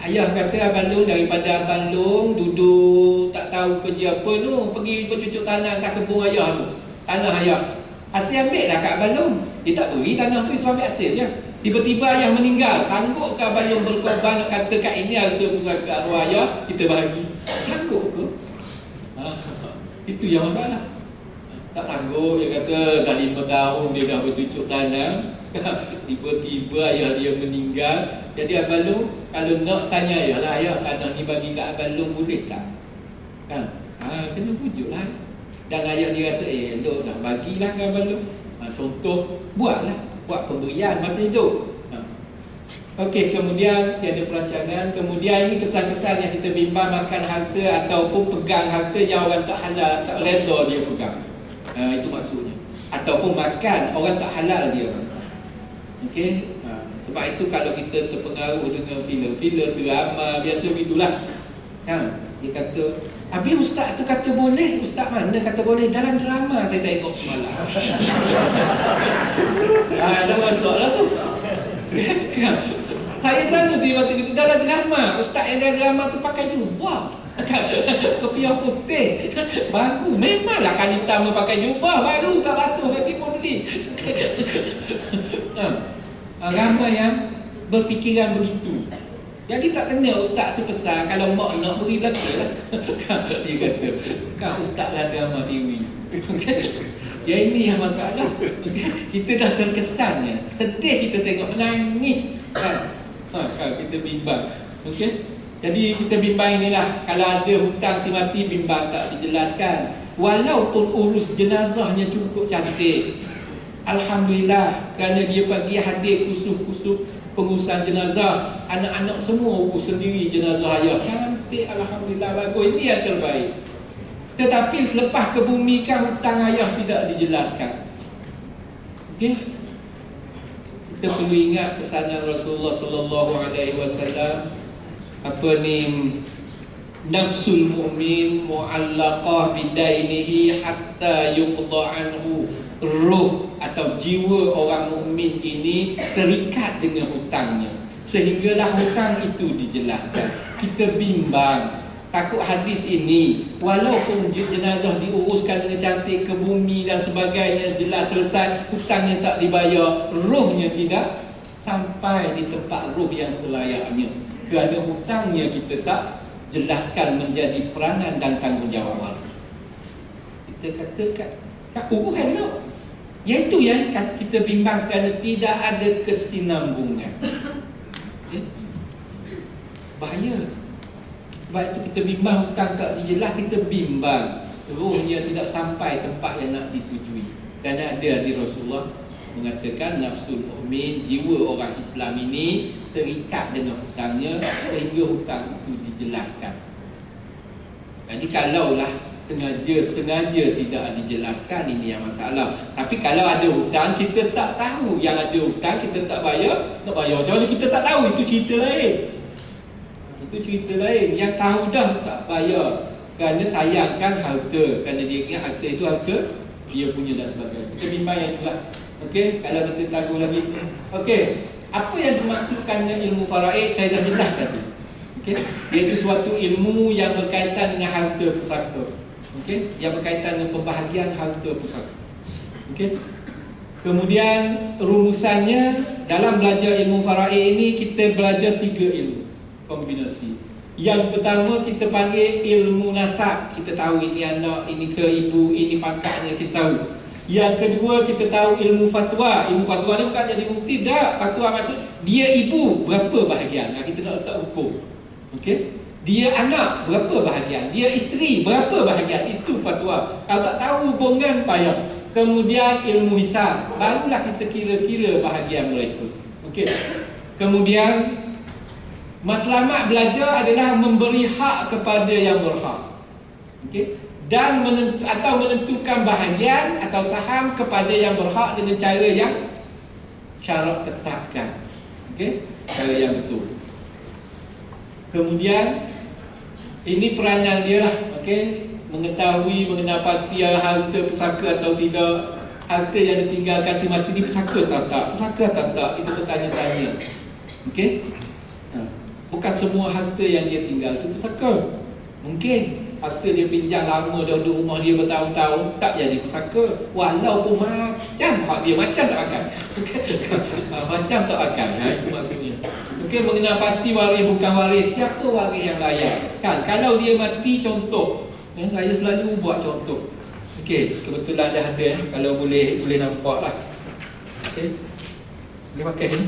Ayah kata Abang Long, daripada Abang Long duduk tak tahu kerja apa tu, pergi bercucuk tanah kat kebun ayah tu. Tanah ayah. Hasil ambil lah kat Abang Long. Dia tak beri tanah tu, suruh ambil hasil je. Tiba-tiba ayah meninggal. Sanggup ke Abang Long berkorban nak kata kat ini harta pusaka arwah ayah, kita bahagi? Sanggup ke? Itu yang masalah. Tak sanggup, dia kata dah 5 tahun dia dah bercucuk tanam. Tiba-tiba ayah dia meninggal. Jadi Abang Long kalau nak tanya ayah lah, ayah tanah ni bagi kat Abang Long boleh tak? Kan? Kena pujuk lah. Dan ayah dia rasa elok dah bagilah kat Abang Long. Contoh, buat pemberian masa hidup. Okey, kemudian tiada perancangan. Kemudian ini kesan-kesan yang kita bimbang makan harta ataupun pegang harta yang orang tak halal, tak redha dia pegang. Itu maksudnya. Ataupun makan orang tak halal dia. Okey. Sebab itu kalau kita terpengaruh dengan filem-filem, drama, biasa begitulah. Kan? Dia kata, habis ustaz tu kata boleh. Ustaz mana kata boleh? Dalam drama saya tengok semalam. Dah masuklah tu. Saya tanya dia waktu itu dalam drama. Ustaz yang dalam drama tu pakai jubah. Kopiah putih. Baru. Memanglah kan hitam pakai jubah. Baru tak basuh lagi pun beli. Ramai yang berfikiran begitu. Jadi tak kena ustaz tu pesan kalau mak nak beri belaka lah. Dia kata, kan ustaz lah drama TV. Ya ini yang masalah. Kita dah terkesannya. Sedih kita tengok, menangis. Kan kita bimbang. Okey. Jadi kita bimbang inilah. Kalau ada hutang si mati, bimbang tak dijelaskan. Walaupun urus jenazahnya cukup cantik, alhamdulillah, kerana dia bagi hadir kusuk-kusuk pengurusan jenazah, anak-anak semua urus sendiri jenazah ayah. Cantik, alhamdulillah, bagus. Ini yang terbaik. Tetapi selepas kebumikan hutang ayah tidak dijelaskan. Okey. Kita perlu ingat pesanan Rasulullah sallallahu alaihi wasallam, apa ni, nafsul mu'min mu'allaqah bidainihi hatta yuqda anhu. Roh atau jiwa orang mukmin ini terikat dengan hutangnya, sehinggalah hutang itu dijelaskan. Kita bimbang, takut hadis ini walaupun jenazah diuruskan dengan cantik ke bumi dan sebagainya, jelas selesai, hutangnya tak dibayar, rohnya tidak sampai di tempat ruh yang selayaknya. Kerana hutangnya kita tak jelaskan menjadi peranan dan tanggungjawab waris. Kita kata kat uruhan tu. Iaitu yang kita bimbang kerana tidak ada kesinambungan. Okay? Bahaya. Sebab itu kita bimbang hutang tak dijelas, kita bimbang rohnya tidak sampai tempat yang nak ditujui. Kerana ada di Rasulullah mengatakan nafsul mukmin, jiwa orang Islam ini terikat dengan hutangnya sehingga hutang itu dijelaskan. Jadi kalaulah sengaja tidak dijelaskan, ini yang masalah. Tapi kalau ada hutang kita tak tahu, yang ada hutang kita tak bayar, nak bayar macam mana kita tak tahu, itu cerita lain. Itu cerita lain. Yang tahu dah tak bayar kerana sayangkan harta, kerana dia ingat harta itu harta dia punya dan sebagainya. Kita bimbang yang itulah. Okey, kalau kita tangguh lagi. Okey, apa yang dimaksudkan dengan ilmu faraid saya dah jelas tadi. Okey, iaitu suatu ilmu yang berkaitan dengan harta pusaka. Okey, yang berkaitan dengan pembahagian harta pusaka. Okey. Kemudian rumusannya dalam belajar ilmu faraid ini kita belajar 3 ilmu kombinasi. Yang pertama kita panggil ilmu nasab. Kita tahu ini anak, ini ke ibu, ini pangkatnya, kita tahu. Yang kedua kita tahu ilmu fatwa. Ilmu fatwa ni bukan jadi bukti, tak. Fatwa maksud dia ibu berapa bahagian, kita nak letak hukum. Okey. Dia anak berapa bahagian, dia isteri berapa bahagian, itu fatwa. Kalau tak tahu hubungan payah. Kemudian ilmu hisab, barulah kita kira-kira bahagian mereka. Okey. Kemudian matlamat belajar adalah memberi hak kepada yang berhak. Okey. Dan menentukan bahagian atau saham kepada yang berhak dengan cara yang syarak tetapkan. Okey, cara yang betul. Kemudian ini peranan dia lah. Okey, mengetahui mengenal pasti harta pusaka atau tidak, harta yang ditinggalkan si mati ni pusaka atau tak, pusaka atau tak, itu bertanya-tanya. Okey, bukan semua harta yang dia tinggal itu pusaka. Mungkin harta dia pinjam lama, dah duduk rumah dia bertahun-tahun, tak jadi pusaka. Walaupun macam hak dia, macam tak akan. Macam tak akan, itu maksudnya. Mungkin mengenal pasti waris bukan waris, siapa waris yang layak. Kan, kalau dia mati, contoh, saya selalu buat contoh. Okey, kebetulan dah ada, kalau boleh nampak lah. Okey, boleh pakai ni.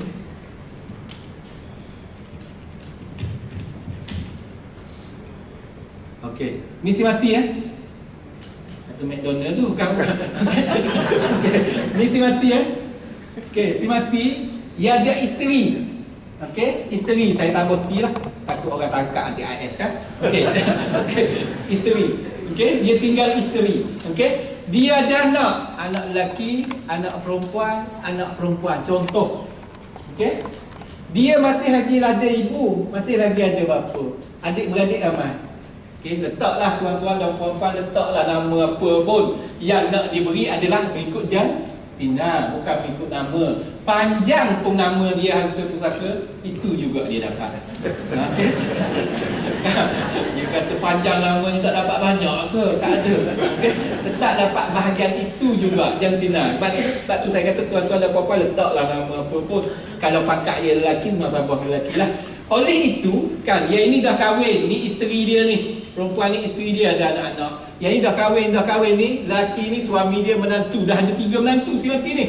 Okey, ni si mati ya. Satu McDonald tu bukan. Okay. Ni si mati ya. Okey, si mati dia ada isteri. Okey, isteri saya tambah T lah. Takut orang tangkap nanti IS kan. Okey. Okey, isteri. Okey, dia tinggal isteri. Okey, dia ada anak lelaki, anak perempuan. Contoh. Okey. Dia masih lagi ada ibu, masih lagi ada bapa. Adik-beradik ramai. Okey, letaklah tuan-tuan dan puan-puan, letaklah nama apa pun yang nak diberi adalah mengikut jantina, bukan mengikut nama. Panjang pun nama dia harta pusaka, itu juga dia dapat. Okey. Dia kata panjang namanya tak dapat banyak ke? Tak ada. Okey, tetap dapat bahagian itu juga jantina. Sebab tu saya kata tuan-tuan dan puan-puan, letaklah nama apa pun. Kalau pangkat dia lelaki, nasabah lelaki lah. Oleh itu, kan, yang ini dah kahwin, ni isteri dia ni. Perempuan ni isteri dia, ada anak-anak. Yang ini dah kahwin ni, lelaki ni suami dia menantu, dah ada 3 menantu si mati ni.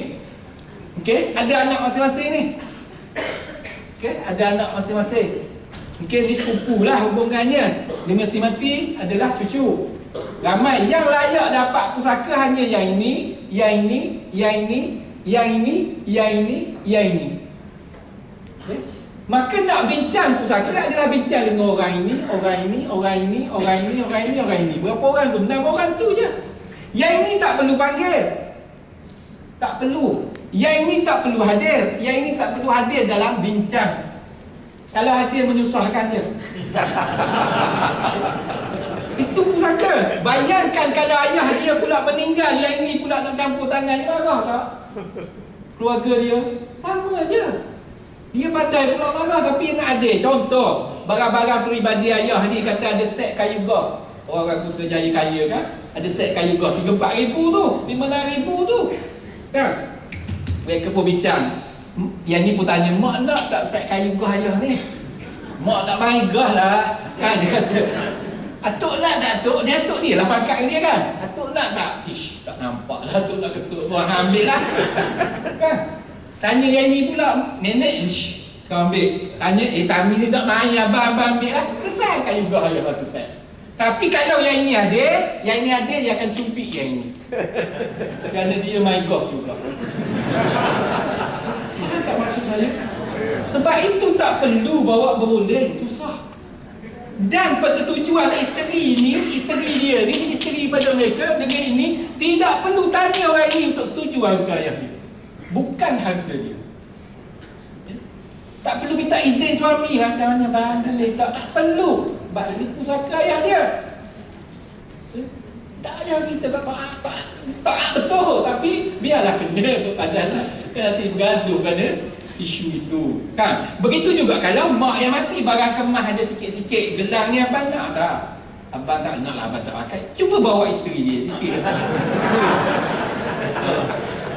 Okey, ada anak masing-masing ni. Okey, ada anak masing-masing. Okey, ni sepupu lah hubungannya. Dengan si mati adalah cucu. Ramai yang layak dapat pusaka hanya yang ini, yang ini, yang ini, yang ini, yang ini, yang ini. Okey. Maka nak bincang pusaka adalah bincang dengan orang ini, orang ini, orang ini, orang ini, orang ini, orang ini. Berapa orang tu? 6 orang tu je. Yang ini tak perlu panggil. Tak perlu. Yang ini tak perlu hadir. Yang ini tak perlu hadir dalam bincang. Kalau hadir menyusahkan je. Itu pusaka. Bayangkan kalau ayah dia pula meninggal, yang ini pula nak campur tangan, dia marah tak? Keluarga dia sama je. Dia pandai pula marah tapi nak ada. Contoh, barang-barang peribadi ayah ni kata ada set kayu golf. Orang Putrajaya kaya kan? Ada set kayu golf 3-4 ribu tu, 5-6 ribu tu. Kan? Mereka pun bincang. Yang ni pun tanya, mak nak tak set kayu gah ayah ni? Mak nak main gah lah. Kan dia kata, atuk nak tak atuk? Dia atuk ni lah pangkat dia kan. Atuk nak tak? Ish, tak nampak lah atuk nak ketuk. Wah, ambil lah. Kan? Tanya yang ni pula, nenek, ish, kau ambil. Tanya, Sami ni tak main, abang ambil lah. Selesai kayu gah ayah satu set. Tapi kalau yang ini ada, dia akan cumpik yang ini. Kerana dia main golf juga. Tak maksud saya. Sebab itu tak perlu bawa berunding, susah. Dan persetujuan isteri dia ni, isteri pada mereka dengan ini, tidak perlu tanya orang ini untuk setuju harta ayah dia. Bukan harta dia. Tak perlu minta izin suami macam mana bandel, tak perlu. Sebab ini pusaka ayah dia. Tak payah kita tak betul, tapi biarlah kena padalah. Kan nanti bergaduh pada isu itu. Kan? Begitu juga kalau mak yang mati barang kemas ada sikit-sikit, gelang ni abang nak tak? Abang tak nak lah, abang tak pakai. Cuba bawa isteri dia.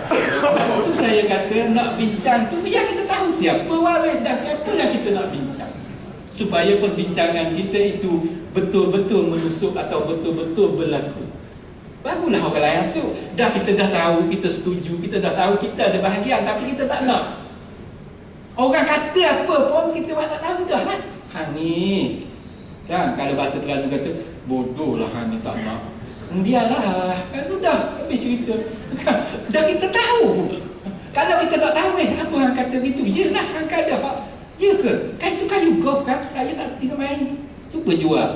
Itu saya kata nak bincang tu biar kita tahu siapa waris dan siapa yang kita nak bincang. Supaya perbincangan kita itu betul-betul menusuk atau betul-betul berlaku. Barulah orang lain masuk. Kita dah tahu, kita setuju, kita dah tahu kita ada bahagian, tapi kita tak nak. Orang kata apa pun kita tak tahu dah kan. Ni kan, kalau bahasa Terengganu kata bodoh lah ni tak nak. Biarlah, kan sudah habis cerita. Dah kita tahu. Kalau kita tak tahu apa hang kata begitu? Yelah hang kata pak. Ya ke? Kan itu kayu golf kan? Saya tak tidak main. Cuba jual.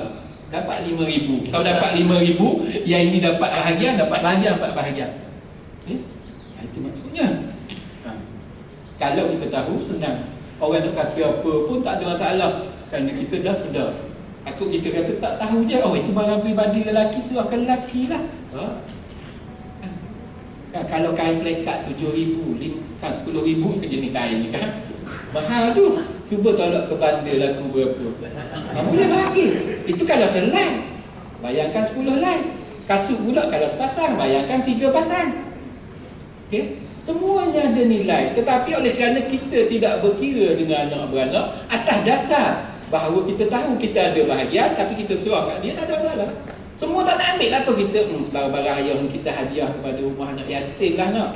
Dapat 5,000. Kalau dapat 5,000, yang ini dapat bahagian, dapat bahagian. Itu maksudnya. Kalau kita tahu, senang. Orang nak kata apa pun tak ada masalah. Kerana kita dah sedar. Aku kita kata tak tahu je. Oh, itu barang peribadi lelaki, serahkan lelaki lah. Kalau kain plekat 7,000, kan 10,000 ke jenis kain ni kan. Mahal tu. Cuba tolak ke bandar lagu berapa. Boleh bagi. Itu kalau selai, bayangkan 10 helai. Kasut pula kalau sepasang, bayangkan 3 pasang. Okay? Semuanya ada nilai. Tetapi oleh kerana kita tidak berkira dengan anak beranak atas dasar bahawa kita tahu kita ada bahagian, tapi kita serah kat dia, tak ada masalah. Semua tak nak ambil apa kita barang-barang ayah kita hadiah kepada rumah anak yatim lah nak.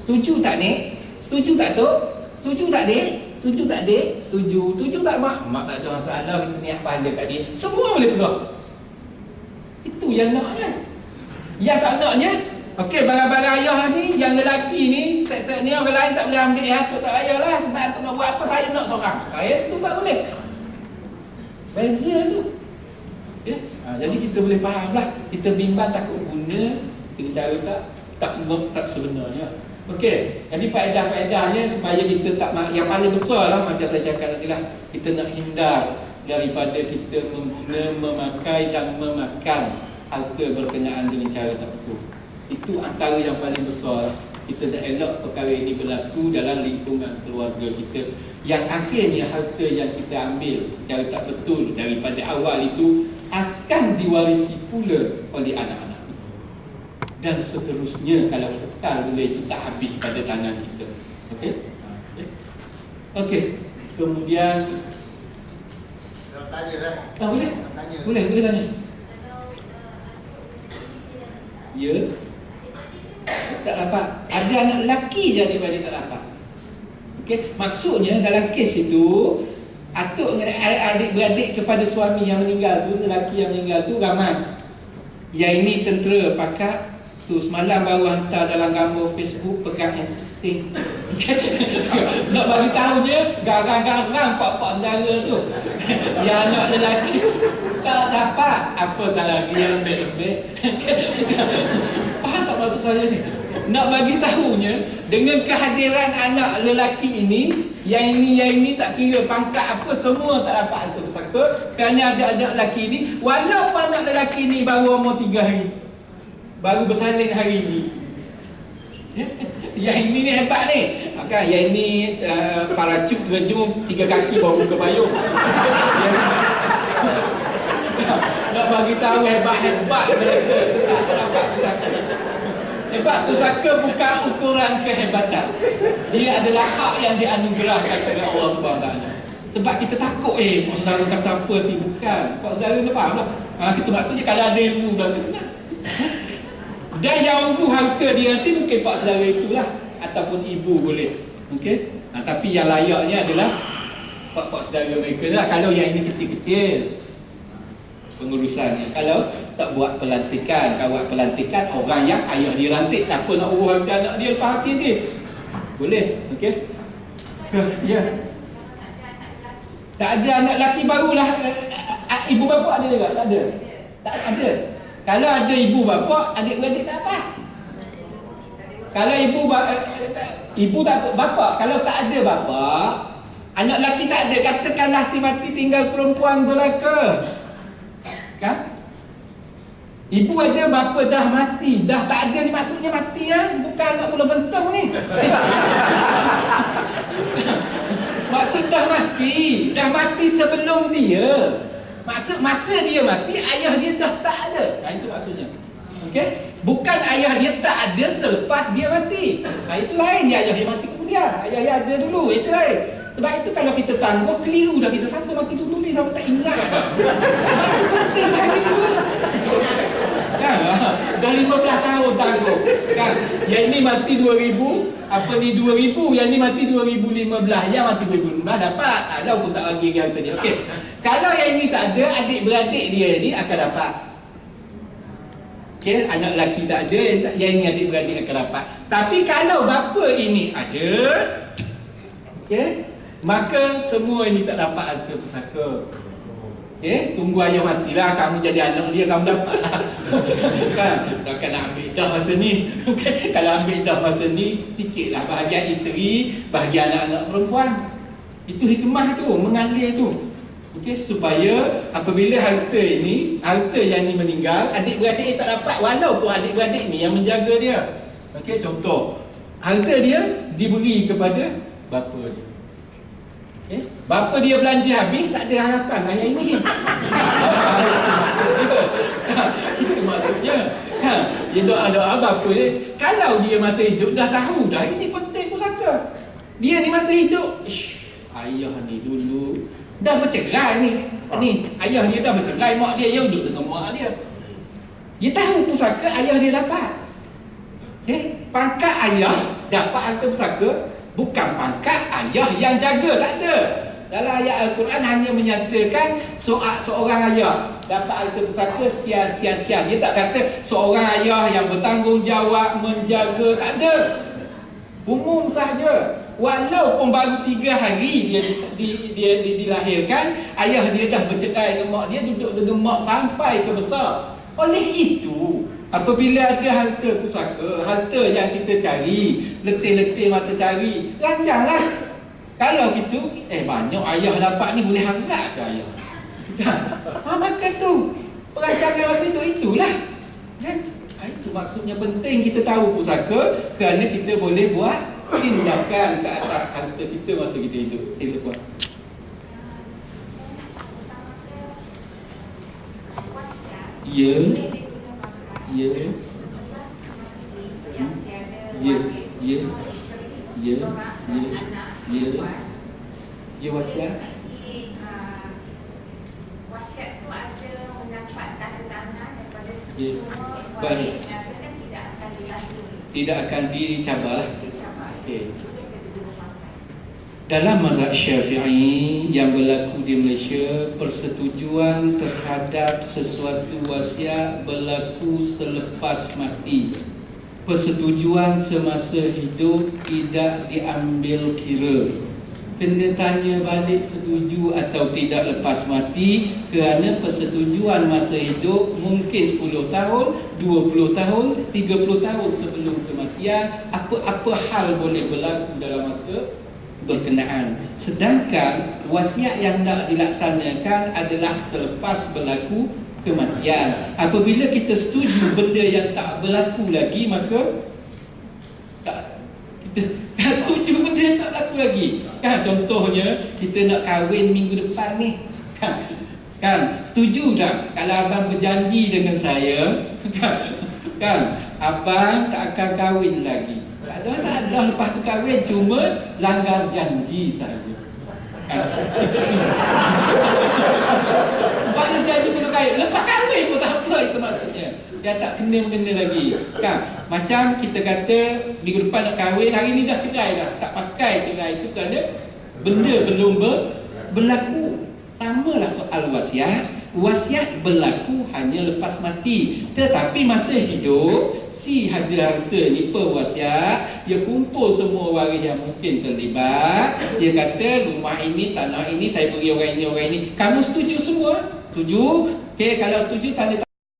Setuju tak Nek? Setuju tak Tok? Setuju tak Dek? Setuju tak Dek? Setuju. Setuju tak Mak? Mak tak ada masalah, kita niat pahala kat dia. Semua boleh serah. Itu yang naknya. Yang tak naknya, okey, barang-barang ayah ni, yang lelaki ni, set-set ni orang lain tak boleh ambil, tu tak payahlah. Sebab aku nak buat apa, saya nak seorang. Itu tak boleh. Beza tu. Ya? Jadi kita boleh faham lah. Kita bimbang takut guna, kita cara tak sebenarnya. Okey, jadi faedah-faedahnya supaya kita tak, yang paling besar lah macam saya cakap tadi lah, kita nak hindar daripada kita mengguna, memakai dan memakan harta berkenaan dengan cara tak betul. Itu antara yang paling besar. Kita nak elak perkara ini berlaku dalam lingkungan keluarga kita, yang akhirnya harta yang kita ambil cara tak betul daripada awal itu akan diwarisi pula oleh anak-anak. Dan seterusnya kalau kekal benda itu tak habis pada tangan kita. Okey? Okey. Kemudian kalau tanya kan? Boleh? Tanya. Boleh tanya. Ya. Tak dapat. Ada anak lelaki je adik-adik tak dapat. Okey, maksudnya dalam kes itu atuk dengan adik-beradik kepada suami yang meninggal tu, lelaki yang meninggal tu ramai. Yang ini tentera pakat tu semalam baru hantar dalam gambar Facebook pegang S16. Nak bagi tahunya garang-garang pak-pak saudara tu. Yang anak lelaki tak dapat. Apa tak lagi yang lembek-lembek. Faham tak maksud saya ni? Nak bagi tahunya dengan kehadiran anak lelaki ini, yang ini tak kira pangkat apa, semua tak dapat harta pusaka kerana ada anak lelaki ini, walaupun anak lelaki ini baru umur 3 hari, baru bersalin hari ini. Yang ini ni hebat ni. Kan yang ini parachute terjun 3 kaki baru buka payung. Nak bagi tahu hebat-hebat mereka tak dapat pusaka. Sebab pusaka bukan ukuran kehebatan. Dia adalah hak yang dianugerahkan oleh Allah SWT. Sebab kita takut, pak saudara kata apa nanti. Bukan, pak saudara ni faham lah. Kita maksudnya kalau ada ilmu dah senang. Dan yang urus harta dia nanti mungkin pak saudara itulah, ataupun ibu boleh. Okey. Tapi yang layaknya adalah pak saudara mereka lah. Kalau yang ini kecil-kecil pengurusan. Kalau tak buat pelantikan, kalau buat pelantikan orang yang ayah dia lantik, siapa nak urus harta anak dia lepas hati dia? Boleh. Okey. Ya. Tak ada anak lelaki barulah. Ibu bapa ada juga? Tak ada. Tak ada. Kalau ada ibu bapa, adik-beradik tak apa. Kalau ibu tak apa, bapa. Kalau tak ada bapa, anak lelaki tak ada. Katakanlah si mati tinggal perempuan belaka. Kan? Ibu ada, bapa dah mati. Dah tak ada ni maksudnya mati ya. Bukan anak pula bentang ni. Maksud dah mati. Dah mati sebelum dia. Maksud masa dia mati, ayah dia dah tak ada. Itu maksudnya. Okey? Bukan ayah dia tak ada selepas dia mati. Itu lain. Ayah dia mati kemudian. Ayah dia ada dulu. Itu lain. Sebab itu kalau kita tangguh, keliru dah kita. Siapa mati dulu ni, siapa tak ingat. Penting lagi dulu. Kan? Dah 15 tahun tangguh. Kan? Yang ini mati 2000, apa ni 2000, yang ni mati 2015, yang mati 2015 dapat. Ada pun tak bagi harta dia. Okey. Kalau yang ini tak ada, adik-beradik dia ni akan dapat. Okey, anak lelaki tak ada, yang ini adik-beradik akan dapat. Tapi kalau bapa ini ada, okey, maka semua ini tak dapat harta pusaka. Okey, tunggu ayah matilah, kamu jadi anak dia, kamu dapat lah. Kan? Takkan nak ambil dah masa ni. Okay? Kalau ambil dah masa ni, sikitlah bahagian isteri, bahagian anak-anak perempuan. Itu hikmah tu, mengalir tu. Okey, supaya apabila harta ini, harta yang ni meninggal, adik-beradik tak dapat, walaupun adik-beradik ni yang menjaga dia. Okey, contoh, harta dia diberi kepada bapa dia. Okay. Bapa dia belanja habis, tak ada harapan ayah ini. Itu maksudnya. Dia doa-doa bapa dia. Kalau dia masih hidup, dah tahu dah ini penting pusaka. Dia ni masih hidup. Ayah ni dulu dah bercerai ni. Ayah dia dah bercerai, mak dia duduk dengan mak dia. Dia tahu pusaka ayah dia dapat. Okay. Pangkat ayah dapat harta pusaka, bukan pangkat ayah yang jaga, tak ada. Dalam ayat Al-Quran hanya menyatakan seorang ayah dapat harta pusaka sekian. Dia tak kata seorang ayah yang bertanggungjawab menjaga, tak ada. Umum sahaja. Walaupun baru 3 hari dia dilahirkan, ayah dia dah bercerai dengan mak dia, duduk dengan mak sampai ke besar. Oleh itu, apabila ada harta pusaka, harta yang kita cari, letih-letih masa cari, lancarlah. Kalau gitu, banyak ayah dapat ni, boleh harap ke ayah? Maka tu perancangan masa itulah. Kan? Itu maksudnya penting kita tahu pusaka, kerana kita boleh buat tindakan ke atas harta kita masa kita hidup. Sila puan. Ya. Ya. Ya wasiat. Wasiat tu ada mendapat tanda tangan daripada Ya. semua Baik. waris yang ada, tidak akan dilanjut. Tidak akan dicabar. Okey. Itu yang kedua pakai. Dalam mazhab Syafi'i yang berlaku di Malaysia, persetujuan terhadap sesuatu wasiat berlaku selepas mati. Persetujuan semasa hidup tidak diambil kira. Kena tanya balik setuju atau tidak lepas mati, kerana persetujuan masa hidup mungkin 10 tahun, 20 tahun, 30 tahun sebelum kematian, apa-apa hal boleh berlaku dalam masa berkenaan. Sedangkan wasiat yang nak dilaksanakan adalah selepas berlaku kematian. Apabila kita setuju benda yang tak berlaku lagi, maka kita setuju benda yang tak berlaku lagi. Kan contohnya kita nak kahwin minggu depan ni. Kan Kan, setuju tak kalau abang berjanji dengan saya kan abang tak akan kahwin lagi. Tak ada masalah lepas tu kahwin, cuma langgar janji saja. Kan? Lepas tu janji belum kahwin, lepas kahwin pun tak apa, itu maksudnya. Dia tak kena-mengena lagi. Kan? Macam kita kata minggu depan nak kahwin, hari ni dah cerai dah. Tak pakai cerai itu kerana benda belum berlaku. Samalah soal wasiat. Wasiat berlaku hanya lepas mati. Tetapi masa hidup, si ada harta ni pewasiat, dia kumpul semua waris yang mungkin terlibat. Dia kata rumah ini, tanah ini saya beri orang ini, orang ini. Kamu setuju semua? Setuju? Okey, kalau setuju tanda